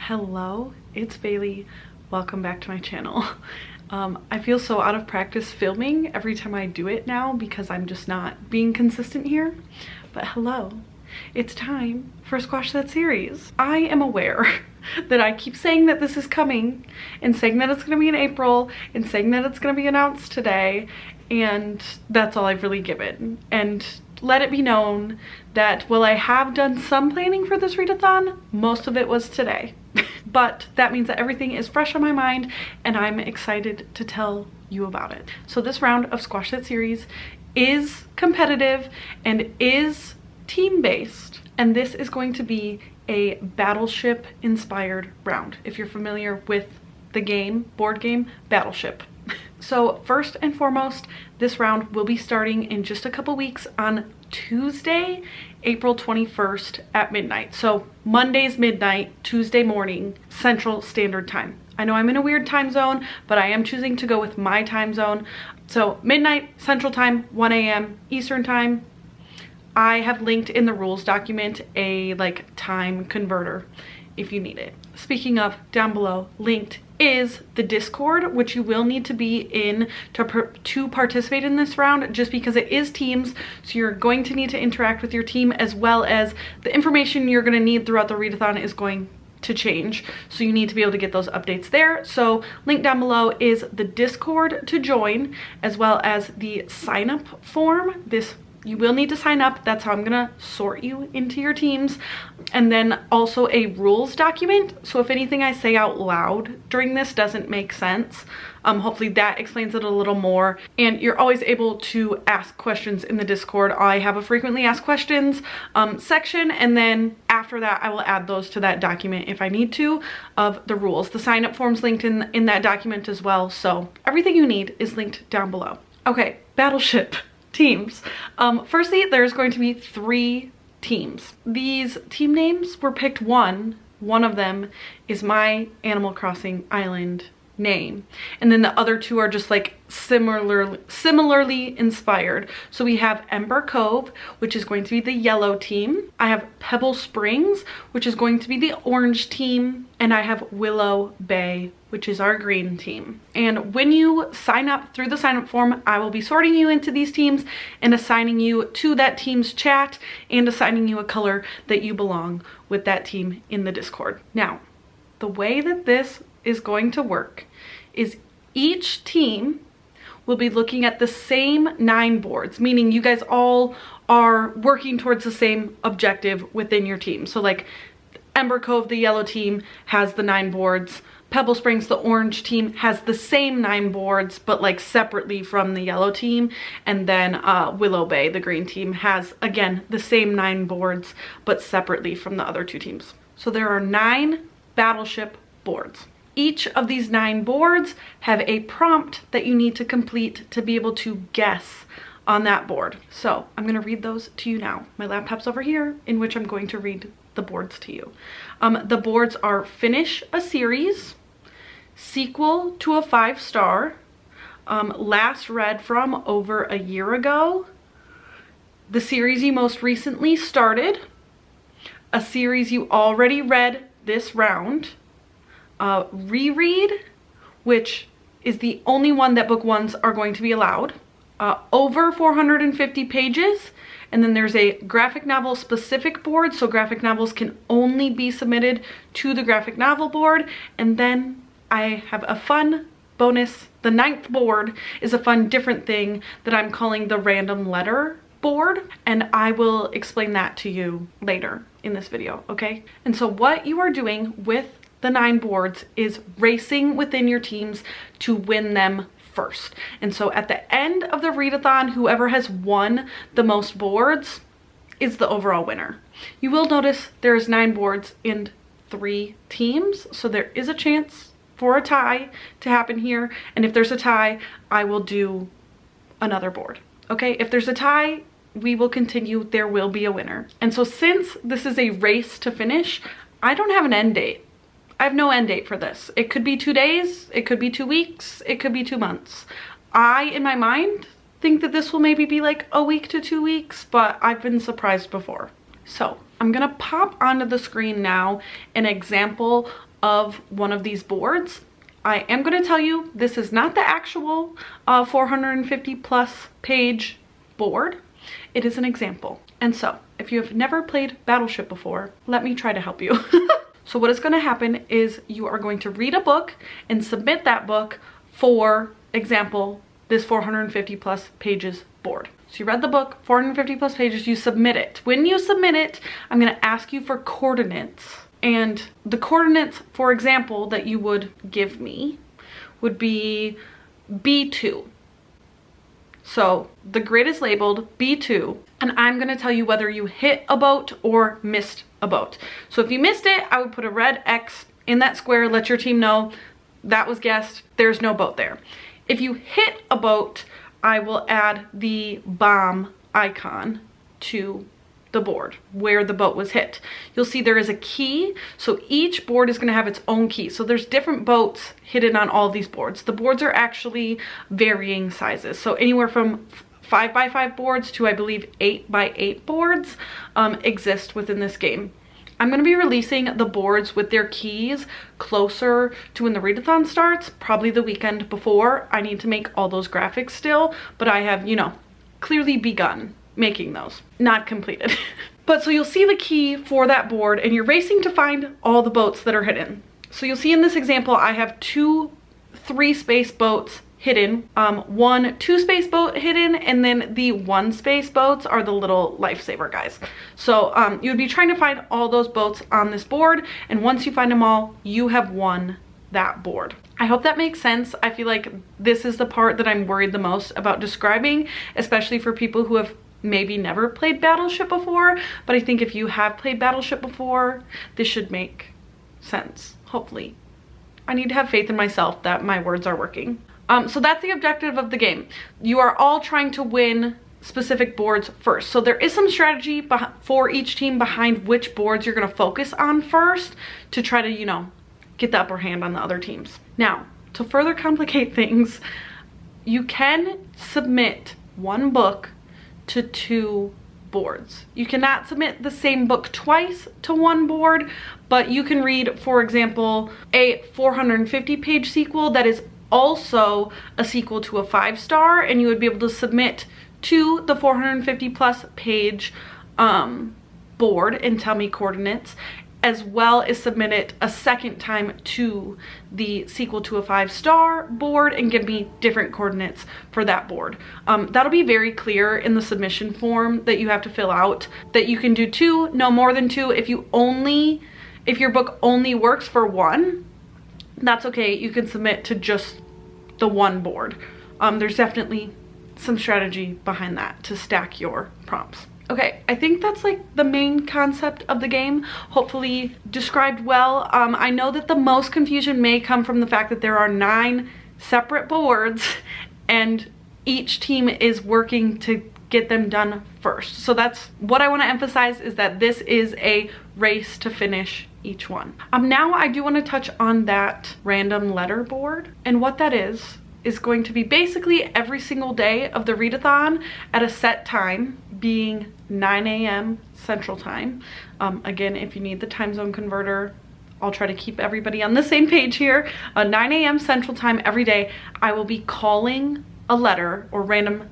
Hello, it's Bailey. Welcome back to my channel. I feel so out of practice filming every time I do it now because I'm just not being consistent here. But hello, it's time for Squash That Series. I am aware that I keep saying that this is coming and saying that it's going to be in April and saying that it's going to be announced today, and that's all I've really given. And let it be known that while I have done some planning for this readathon, most of it was today. But that means that everything is fresh on my mind and I'm excited to tell you about it. So this round of Squash That Series is competitive and is team-based, and this is going to be a Battleship inspired round, if you're familiar with the game, board game, Battleship. So first and foremost, this round will be starting in just a couple weeks on Tuesday, April 21st at midnight. So Monday's midnight, Tuesday morning, Central Standard Time. I know I'm in a weird time zone, but I am choosing to go with my time zone. So midnight Central Time, 1 a.m. Eastern Time. I have linked in the rules document a time converter if you need it. Speaking of, down below linked is the Discord, which you will need to be in to participate in this round, just because it is teams. So you're going to need to interact with your team, as well as the information you're going to need throughout the readathon is going to change. So you need to be able to get those updates there. So link down below is the Discord to join, as well as the sign up form. You will need to sign up. That's how I'm gonna sort you into your teams. And then also a rules document. So if anything I say out loud during this doesn't make sense, hopefully that explains it a little more. And you're always able to ask questions in the Discord. I have a frequently asked questions section, and then after that I will add those to that document if I need to, of the rules. The sign up form's linked in that document as well. So everything you need is linked down below. Okay, Battleship teams. Firstly, there's going to be 3 teams. These team names were picked one of them is my Animal Crossing island name, and then the other 2 are just similarly inspired. So we have Ember Cove, which is going to be the yellow team. I have Pebble Springs, which is going to be the orange team, and I have Willow Bay, which is our green team. And when you sign up through the sign up form, I will be sorting you into these teams and assigning you to that team's chat and assigning you a color that you belong with that team in the Discord. Now, the way that this is going to work is each team will be looking at the same 9 boards, meaning you guys all are working towards the same objective within your team. So like Ember Cove, the yellow team, has the 9 boards. Pebble Springs, the orange team, has the same 9 boards, but separately from the yellow team. And then Willow Bay, the green team, has, again, the same 9 boards, but separately from the other 2 teams. So there are 9 Battleship boards. Each of these 9 boards have a prompt that you need to complete to be able to guess on that board. So I'm going to read those to you now. My laptop's over here, in which I'm going to read the boards to you. The boards are Finish a Series, Sequel to a 5-star, Last read from over a year ago, the series you most recently started, a series you already read this round, Reread, which is the only one that book ones are going to be allowed, over 450 pages, and then there's a graphic novel specific board, so graphic novels can only be submitted to the graphic novel board. And then I have a fun bonus. The 9th board is a fun different thing that I'm calling the random letter board, and I will explain that to you later in this video, okay? And so what you are doing with the 9 boards is racing within your teams to win them first. And so at the end of the readathon, whoever has won the most boards is the overall winner. You will notice there's 9 boards in 3 teams, so there is a chance for a tie to happen here. And if there's a tie, I will do another board. Okay, if there's a tie, we will continue. There will be a winner. And so since this is a race to finish, I don't have an end date. I have no end date for this. It could be 2 days, it could be 2 weeks, it could be 2 months. I, in my mind, think that this will maybe be a week to 2 weeks, but I've been surprised before. So I'm gonna pop onto the screen now an example of one of these boards. I am going to tell you this is not the actual 450 plus page board. It is an example. And so if you have never played Battleship before, let me try to help you. So what is going to happen is you are going to read a book and submit that book for example, this 450 plus pages board. So you read the book, 450 plus pages, you submit it. When you submit it, I'm going to ask you for coordinates. And the coordinates, for example, that you would give me would be B2. So the grid is labeled B2, and I'm going to tell you whether you hit a boat or missed a boat. So if you missed it, I would put a red X in that square, let your team know that was guessed, there's no boat there. If you hit a boat, I will add the bomb icon to the board where the boat was hit. You'll see there is a key, so each board is going to have its own key. So there's different boats hidden on all these boards. The boards are actually varying sizes, so anywhere from 5x5 boards to I believe 8x8 boards exist within this game. I'm going to be releasing the boards with their keys closer to when the readathon starts, probably the weekend before. I need to make all those graphics still, but I have, you know, clearly begun making those, not completed. But so you'll see the key for that board and you're racing to find all the boats that are hidden. So you'll see in this example, I have 2 3-space boats hidden, 1 2-space boat hidden, and then the 1-space boats are the little lifesaver guys. So you would be trying to find all those boats on this board, and once you find them all, you have won that board. I hope that makes sense. I feel like this is the part that I'm worried the most about describing, especially for people who have maybe never played Battleship before, but I think if you have played Battleship before, this should make sense, hopefully. I need to have faith in myself that my words are working. So that's the objective of the game. You are all trying to win specific boards first. So there is some strategy for each team behind which boards you're going to focus on first to try to, you know, get the upper hand on the other teams. Now, to further complicate things, you can submit one book to 2 boards. You cannot submit the same book twice to one board, but you can read, for example, a 450 page sequel that is also a sequel to a 5-star, and you would be able to submit to the 450 plus page board and tell me coordinates, as well as submit it a second time to the sequel to a 5-star board and give me different coordinates for that board. That'll be very clear in the submission form that you have to fill out, that you can do 2, no more than 2. If your book only works for 1, that's okay. You can submit to just the 1 board. There's definitely some strategy behind that to stack your prompts. Okay, I think that's like the main concept of the game, hopefully described well. I know that the most confusion may come from the fact that there are 9 separate boards and each team is working to get them done first. So that's what I want to emphasize, is that this is a race to finish each one. Now I do want to touch on that random letter board, and what that is going to be basically every single day of the readathon at a set time, being 9 a.m. Central Time. Again, if you need the time zone converter, I'll try to keep everybody on the same page here. 9 a.m. Central Time every day, I will be calling a letter, or random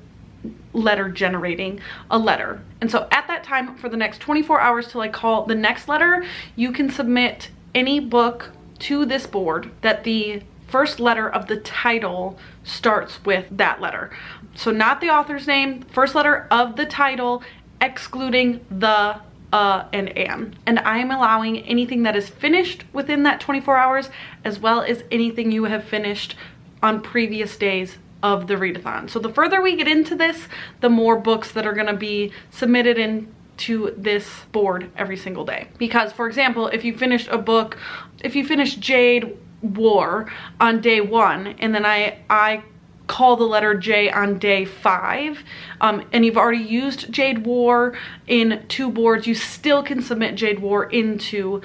letter generating a letter. And so at that time, for the next 24 hours till I call the next letter, you can submit any book to this board that the first letter of the title starts with that letter. So not the author's name, first letter of the title, excluding the and an. And I am allowing anything that is finished within that 24 hours, as well as anything you have finished on previous days of the readathon. So the further we get into this, the more books that are going to be submitted into this board every single day. Because, for example, if you finished a book, if you finished Jade War on day 1, and then I call the letter J on day 5, and you've already used Jade War in 2 boards, you still can submit Jade War into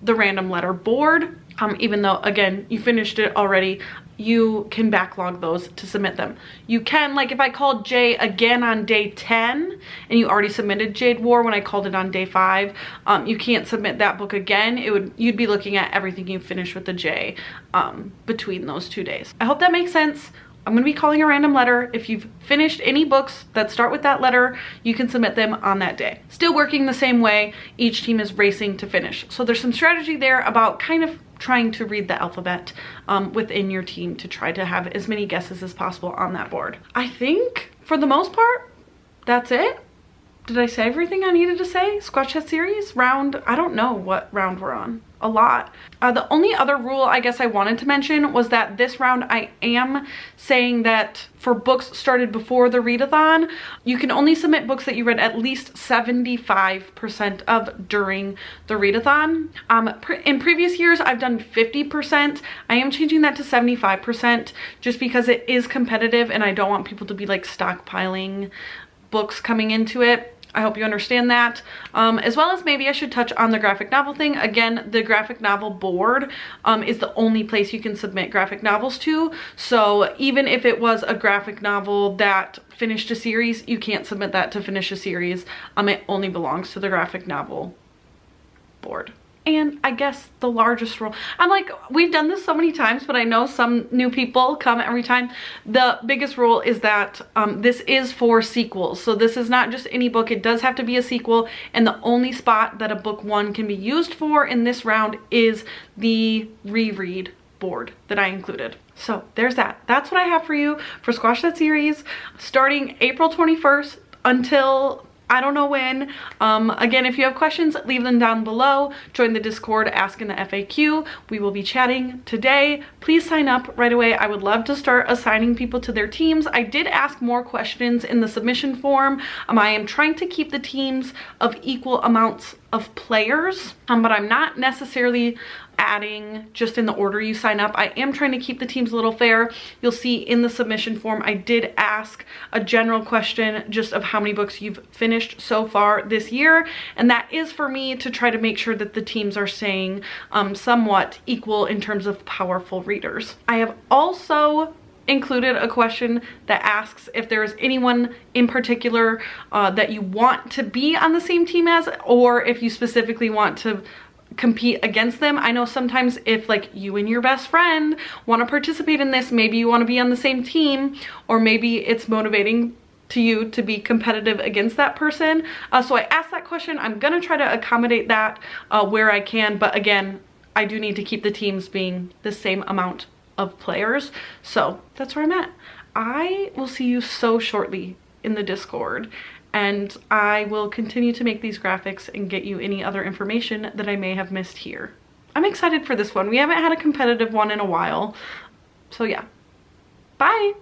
the random letter board. Even though, again, you finished it already, you can backlog those to submit them. You can, like if I called Jay again on day 10 and you already submitted Jade War when I called it on day 5, you can't submit that book again. You'd be looking at everything you finished with the J between those 2 days. I hope that makes sense. I'm going to be calling a random letter. If you've finished any books that start with that letter, you can submit them on that day. Still working the same way. Each team is racing to finish. So there's some strategy there about kind of trying to read the alphabet within your team to try to have as many guesses as possible on that board. I think for the most part, that's it. Did I say everything I needed to say? Squash That series round, I don't know what round we're on. A lot. The only other rule I guess I wanted to mention was that this round I am saying that for books started before the readathon, you can only submit books that you read at least 75% of during the readathon. In previous years, I've done 50%. I am changing that to 75% just because it is competitive and I don't want people to be like stockpiling books coming into it. I hope you understand that. As well as maybe I should touch on the graphic novel thing. Again, the graphic novel board is the only place you can submit graphic novels to. So even if it was a graphic novel that finished a series, you can't submit that to finish a series. It only belongs to the graphic novel board. And I guess the largest rule, I'm like, we've done this so many times, but I know some new people come every time. The biggest rule is that this is for sequels. So this is not just any book. It does have to be a sequel. And the only spot that a book 1 can be used for in this round is the reread board that I included. So there's that. That's what I have for you for Squash That series starting April 21st until I don't know when. Again, if you have questions, leave them down below. Join the Discord, ask in the FAQ. We will be chatting today. Please sign up right away. I would love to start assigning people to their teams. I did ask more questions in the submission form. I am trying to keep the teams of equal amounts of players, but I'm not necessarily adding just in the order you sign up. I am trying to keep the teams a little fair. You'll see in the submission form, I did ask a general question just of how many books you've finished so far this year. And that is for me to try to make sure that the teams are staying somewhat equal in terms of powerful readers. I have also included a question that asks if there's anyone in particular that you want to be on the same team as, or if you specifically want to compete against them. I know sometimes if like you and your best friend want to participate in this, maybe you want to be on the same team, or maybe it's motivating to you to be competitive against that person. So I asked that question. I'm gonna try to accommodate that where I can, but again, I do need to keep the teams being the same amount of players. So that's where I'm at. I will see you so shortly in the Discord, and I will continue to make these graphics and get you any other information that I may have missed here. I'm excited for this one. We haven't had a competitive one in a while. So yeah, bye.